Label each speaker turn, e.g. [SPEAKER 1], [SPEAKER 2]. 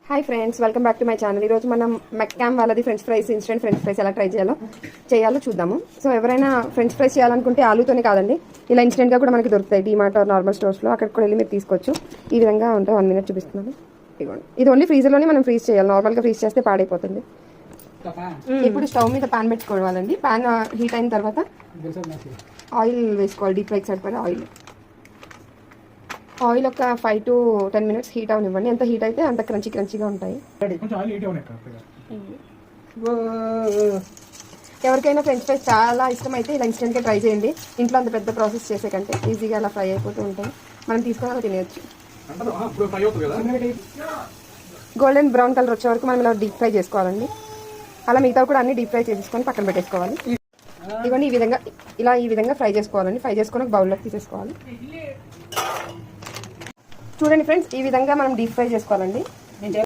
[SPEAKER 1] Hi friends, welcome back to my channel. ఈరోజు మనం మెక్కామ్ వాళ్ళది French fries, instant French fries ఎలా ట్రై చేయాలో చూద్దాము. సో ఎవరైనా ఫ్రెంచ్ ఫ్రైస్ చేయాలనుకుంటే ఆలూతోనే కాదండి, ఇలా ఇన్స్టెంట్గా కూడా మనకి దొరుకుతాయి డీమార్ట్ ఆర్ నార్మల్ స్టోర్స్లో. అక్కడికి కూడా వెళ్ళి మీరు తీసుకోవచ్చు. ఈ విధంగా ఉంటాయి. 1 minute చూపిస్తున్నాను. ఇదిగోండి, ఇది ఓన్లీ ఫ్రీజర్లోనే మనం ఫ్రీజ్ చేయాలి. నార్మల్గా ఫ్రీజ్ చేస్తే పాడైపోతుంది. ఇప్పుడు స్టవ్ మీద పాన్ పెట్టుకోవాలండి. పాన్ హీట్ అయిన తర్వాత ఆయిల్ వేసుకోవాలి. డీప్ ఫ్రైకి సరిపడా ఆయిల్ ఒక 5 to 10 minutes హీట్ అవనివ్వండి. ఎంత హీట్ అయితే అంత క్రంచీగా ఉంటాయి. ఎవరికైనా ఫ్రెంచ్ ఫ్రైస్ చాలా ఇష్టం అయితే ఇలా ఇన్స్టెంట్గా ట్రై చేయండి. ఇంట్లో అంత పెద్ద ప్రాసెస్ చేసే కంటే ఈజీగా అలా ఫ్రై అయిపోతూ ఉంటాయి. మనం తీసుకొని అలా తినేయచ్చు. గోల్డెన్ బ్రౌన్ కలర్ వచ్చే వరకు మనం ఇలా డీప్ ఫ్రై చేసుకోవాలండి. అలా మిగతా కూడా అన్ని డీప్ ఫ్రై చేసుకొని పక్కన పెట్టేసుకోవాలి. ఇవన్నీ ఈ విధంగా ఫ్రై చేసుకోవాలండి. ఫ్రై చేసుకొని ఒక బౌల్లోకి తీసేసుకోవాలి. చూడండి ఫ్రెండ్స్, ఈ విధంగా మనం డీప్ ఫ్రై చేసుకోవాలండి.